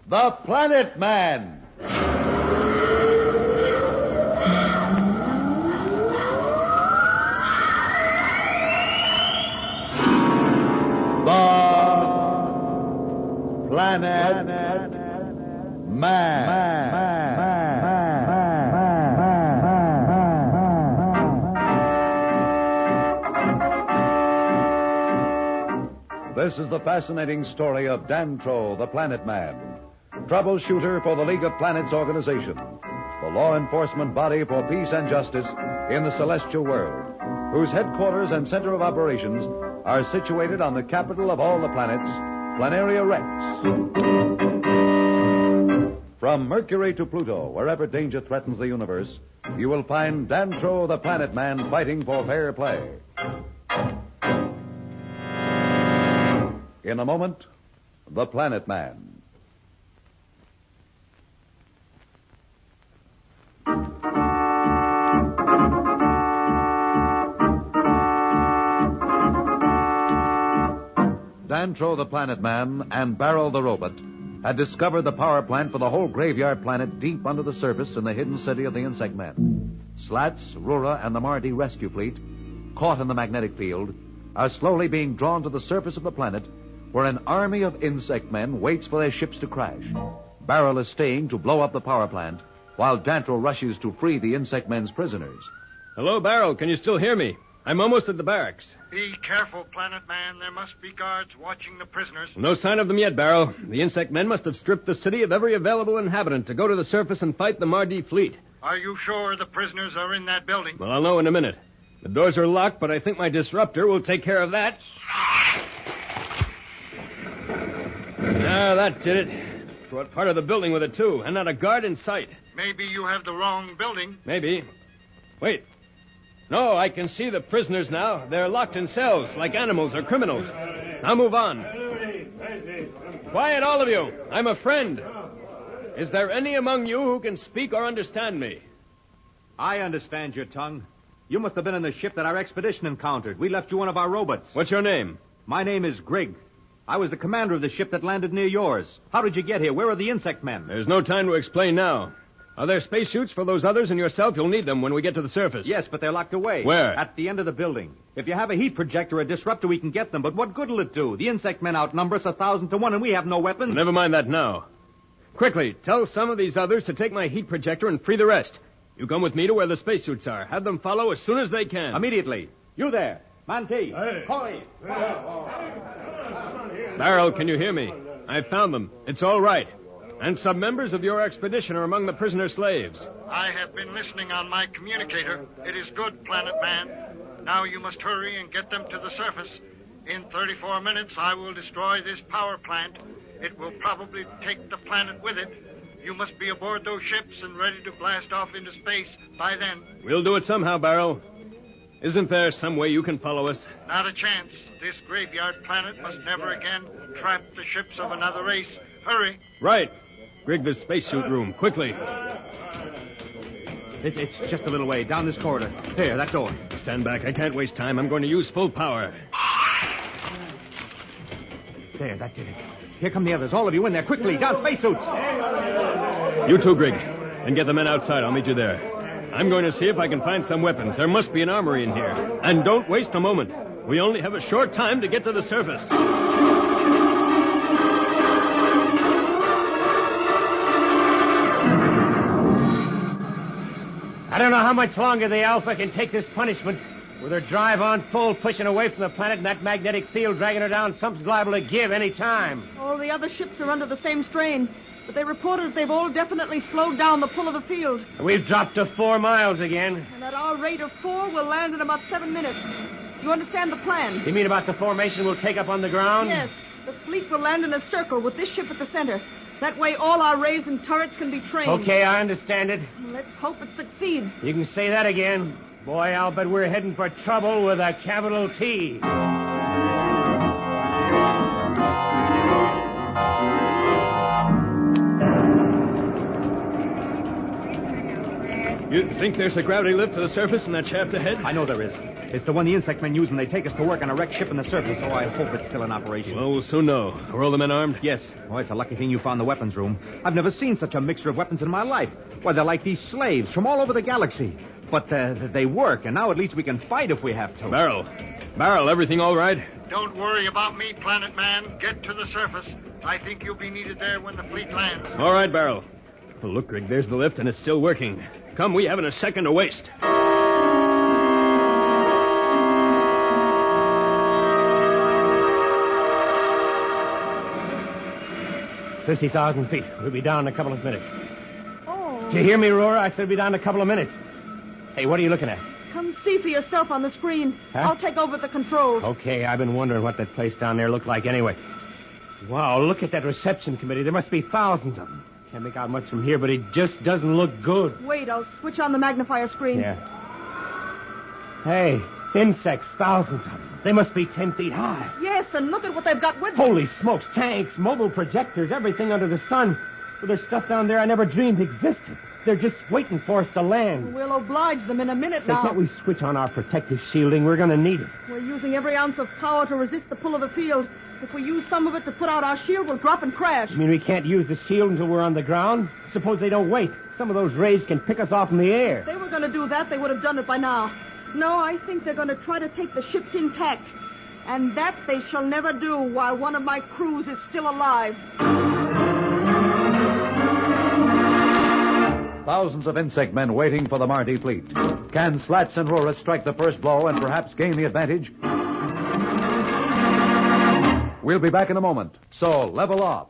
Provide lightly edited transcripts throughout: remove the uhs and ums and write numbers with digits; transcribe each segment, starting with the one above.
The Planet Man. The Planet Man. This is the fascinating story of Dantro, the Planet Man, troubleshooter for the League of Planets organization, the law enforcement body for peace and justice in the celestial world, whose headquarters and center of operations are situated on the capital of all the planets, Planaria Rex. From Mercury to Pluto, wherever danger threatens the universe, you will find Dantro, the Planet Man, fighting for fair play. In a moment, The Planet Man. Dantro, the Planet Man, and Barrel, the robot, had discovered the power plant for the whole graveyard planet deep under the surface in the hidden city of the Insect Men. Slats, Rura, and the Mardi rescue fleet, caught in the magnetic field, are slowly being drawn to the surface of the planet where an army of insect men waits for their ships to crash. Barrel is staying to blow up the power plant while Dantro rushes to free the insect men's prisoners. Hello, Barrel. Can you still hear me? I'm almost at the barracks. Be careful, Planet Man. There must be guards watching the prisoners. No sign of them yet, Barrel. The insect men must have stripped the city of every available inhabitant to go to the surface and fight the Mardi fleet. Are you sure the prisoners are in that building? Well, I'll know in a minute. The doors are locked, but I think my disruptor will take care of that. Ah, that did it. Brought part of the building with it, too, and not a guard in sight. Maybe you have the wrong building. Maybe. Wait. No, I can see the prisoners now. They're locked in cells, like animals or criminals. Now move on. Quiet, all of you. I'm a friend. Is there any among you who can speak or understand me? I understand your tongue. You must have been in the ship that our expedition encountered. We left you one of our robots. What's your name? My name is Grigg. I was the commander of the ship that landed near yours. How did you get here? Where are the insect men? There's no time to explain now. Are there spacesuits for those others and yourself? You'll need them when we get to the surface. Yes, but they're locked away. Where? At the end of the building. If you have a heat projector or a disruptor, we can get them. But what good will it do? The insect men outnumber us 1,000 to 1, and we have no weapons. Never mind that now. Quickly, tell some of these others to take my heat projector and free the rest. You come with me to where the spacesuits are. Have them follow as soon as they can. Immediately. You there. Manti. Hey. Corey. Barrel, can you hear me? I've found them. It's all right. And some members of your expedition are among the prisoner slaves. I have been listening on my communicator. It is good, Planet Man. Now you must hurry and get them to the surface. In 34 minutes, I will destroy this power plant. It will probably take the planet with it. You must be aboard those ships and ready to blast off into space by then. We'll do it somehow, Barrel. Isn't there some way you can follow us? Not a chance. This graveyard planet must never again trap the ships of another race. Hurry. Right. Rig the spacesuit room, quickly. It's just a little way, down this corridor. There, that door. Stand back. I can't waste time. I'm going to use full power. There, that did it. Here come the others. All of you in there, quickly. Down spacesuits. You too, Grigg. And get the men outside. I'll meet you there. I'm going to see if I can find some weapons. There must be an armory in here. And don't waste a moment. We only have a short time to get to the surface. I don't know how much longer the Alpha can take this punishment. With her drive on full, pushing away from the planet, and that magnetic field dragging her down, something's liable to give any time. All the other ships are under the same strain, but they reported that they've all definitely slowed down the pull of the field. We've dropped to 4 miles again. And at our rate of 4, we'll land in about 7 minutes. You understand the plan? You mean about the formation we'll take up on the ground? Yes. The fleet will land in a circle with this ship at the center. That way all our rays and turrets can be trained. Okay, I understand it. Let's hope it succeeds. You can say that again. Boy, I'll bet we're heading for trouble with a capital T. You think there's a gravity lift to the surface in that shaft ahead? I know there is. It's the one the insect men use when they take us to work on a wrecked ship in the surface, so I hope it's still in operation. Well, we'll soon know. Are all the men armed? Yes. Oh, it's a lucky thing you found the weapons room. I've never seen such a mixture of weapons in my life. Why, they're like these slaves from all over the galaxy. But they work, and now at least we can fight if we have to. Barrel, everything all right? Don't worry about me, Planet Man. Get to the surface. I think you'll be needed there when the fleet lands. All right, Barrel. Well, look, Greg, there's the lift, and it's still working. Come, we haven't a second to waste. 50,000 feet. We'll be down in a couple of minutes. Oh. Did you hear me, Roar? I said we'll be down in a couple of minutes. Hey, what are you looking at? Come see for yourself on the screen. Huh? I'll take over the controls. Okay, I've been wondering what that place down there looked like anyway. Wow, look at that reception committee. There must be thousands of them. Can't make out much from here, but it just doesn't look good. Wait, I'll switch on the magnifier screen. Yeah. Hey, insects, thousands of them. They must be 10 feet high. Yes, and look at what they've got with them. Holy smokes, tanks, mobile projectors, everything under the sun. Well, there's stuff down there I never dreamed existed. They're just waiting for us to land. We'll oblige them in a minute Say, now. can't we switch on our protective shielding? We're going to need it. We're using every ounce of power to resist the pull of the field. If we use some of it to put out our shield, we'll drop and crash. You mean we can't use the shield until we're on the ground? Suppose they don't wait. Some of those rays can pick us off in the air. If they were going to do that, they would have done it by now. No, I think they're going to try to take the ships intact. And that they shall never do while one of my crews is still alive. Thousands of insect men waiting for the Marty fleet. Can Slats and Rora strike the first blow and perhaps gain the advantage? We'll be back in a moment, so level off.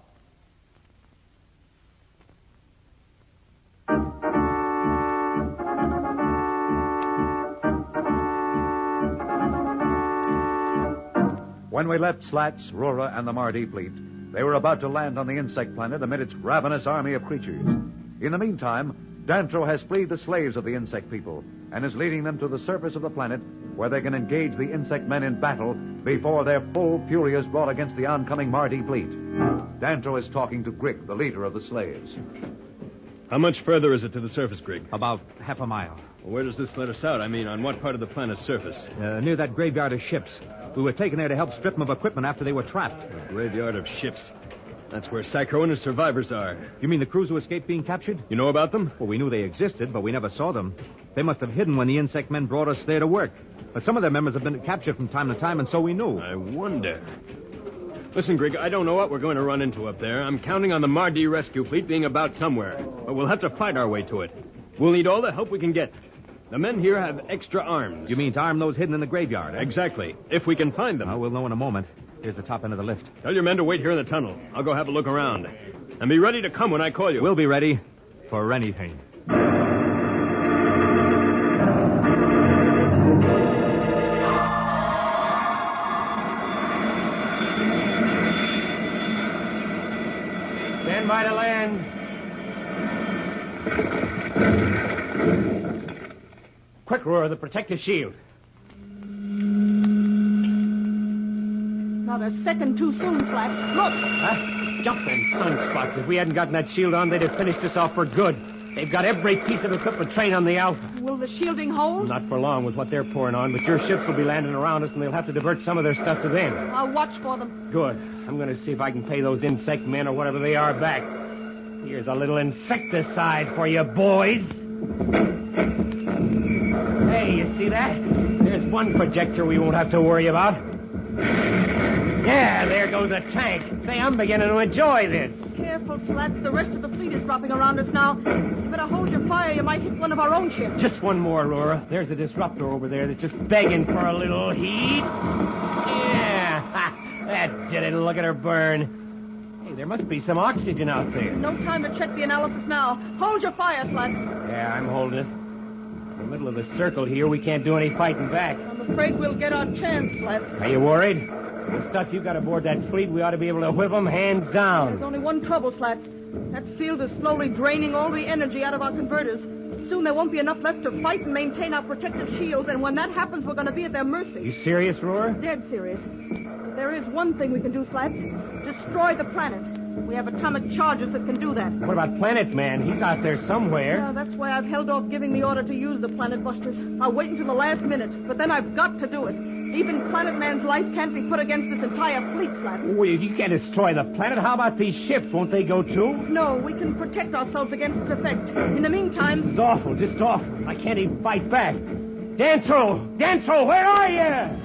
When we left Slats, Rora, and the Marty fleet, they were about to land on the insect planet amid its ravenous army of creatures. In the meantime, Dantro has freed the slaves of the insect people and is leading them to the surface of the planet where they can engage the insect men in battle before their full fury is brought against the oncoming Marty fleet. Dantro is talking to Grig, the leader of the slaves. How much further is it to the surface, Grig? About half a mile. Well, where does this let us out? I mean, on what part of the planet's surface? Near that graveyard of ships. We were taken there to help strip them of equipment after they were trapped. A graveyard of ships. That's where Psycho and his survivors are. You mean the crews who escaped being captured? You know about them? Well, we knew they existed, but we never saw them. They must have hidden when the insect men brought us there to work. But some of their members have been captured from time to time, and so we knew. I wonder. Listen, Grig, I don't know what we're going to run into up there. I'm counting on the Mardi rescue fleet being about somewhere. But we'll have to fight our way to it. We'll need all the help we can get. The men here have extra arms. You mean to arm those hidden in the graveyard? Eh? Exactly. If we can find them. We'll know in a moment. Here's the top end of the lift. Tell your men to wait here in the tunnel. I'll go have a look around. And be ready to come when I call you. We'll be ready for anything. Stand by to land. Quick, Roar, the protective shield. Not a second too soon, Slats. Look! Huh? Jumping sunspots. If we hadn't gotten that shield on, they'd have finished us off for good. They've got every piece of equipment trained on the Alpha. Will the shielding hold? Not for long with what they're pouring on, but your ships will be landing around us, and they'll have to divert some of their stuff to them. I'll watch for them. Good. I'm going to see if I can pay those insect men or whatever they are back. Here's a little insecticide for you, boys. Hey, you see that? There's one projector we won't have to worry about. Yeah, there goes a tank. Say, I'm beginning to enjoy this. Careful, Slats. The rest of the fleet is dropping around us now. You better hold your fire. You might hit one of our own ships. Just one more, Aurora. There's a disruptor over there that's just begging for a little heat. Yeah, ha, that did it. Look at her burn. Hey, there must be some oxygen out there. No time to check the analysis now. Hold your fire, Slats. Yeah, I'm holding it. In the middle of the circle here, we can't do any fighting back. I'm afraid we'll get our chance, Slats. Are you worried? The stuff you got aboard that fleet, we ought to be able to whip them hands down. There's only one trouble, Slats. That field is slowly draining all the energy out of our converters. Soon there won't be enough left to fight and maintain our protective shields, and when that happens, we're going to be at their mercy. You serious, Roar? Dead serious. But there is one thing we can do, Slats. Destroy the planet. We have atomic charges that can do that. What about Planet Man? He's out there somewhere. That's why I've held off giving the order to use the Planet Busters. I'll wait until the last minute, but then I've got to do it. Even Planet Man's life can't be put against this entire fleet, Slats. Well, you can't destroy the planet. How about these ships? Won't they go too? No, we can protect ourselves against its effect. In the meantime... It's awful, just awful. I can't even fight back. Dantrell, where are you?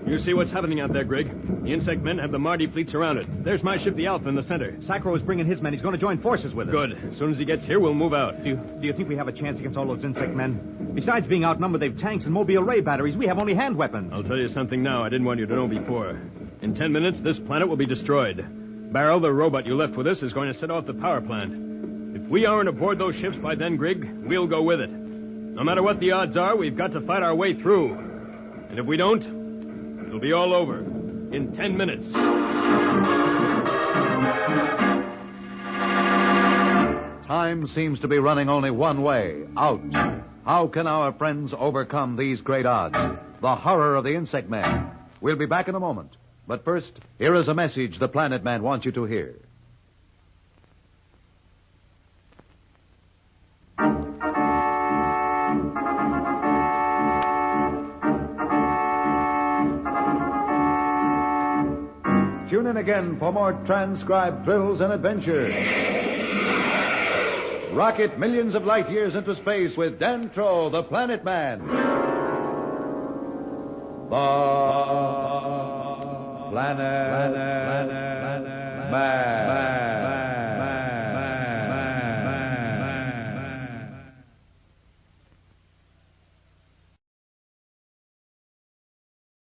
You see what's happening out there, Grig? The insect men have the Marty fleet surrounded. There's my ship, the Alpha, in the center. Sacro is bringing his men. He's going to join forces with us. Good. As soon as he gets here, we'll move out. Do you think we have a chance against all those insect men? Besides being outnumbered, they've tanks and mobile ray batteries. We have only hand weapons. I'll tell you something now I didn't want you to know before. In 10 minutes, this planet will be destroyed. Barrel, the robot you left with us, is going to set off the power plant. If we aren't aboard those ships by then, Grig, we'll go with it. No matter what the odds are, we've got to fight our way through. And if we don't, it'll be all over in 10 minutes. Time seems to be running only one way, out. How can our friends overcome these great odds? The horror of the insect man. We'll be back in a moment. But first, here is a message the Planet Man wants you to hear. Tune in again for more transcribed thrills and adventures. Rocket millions of light years into space with Dantro, the Planet Man. The Planet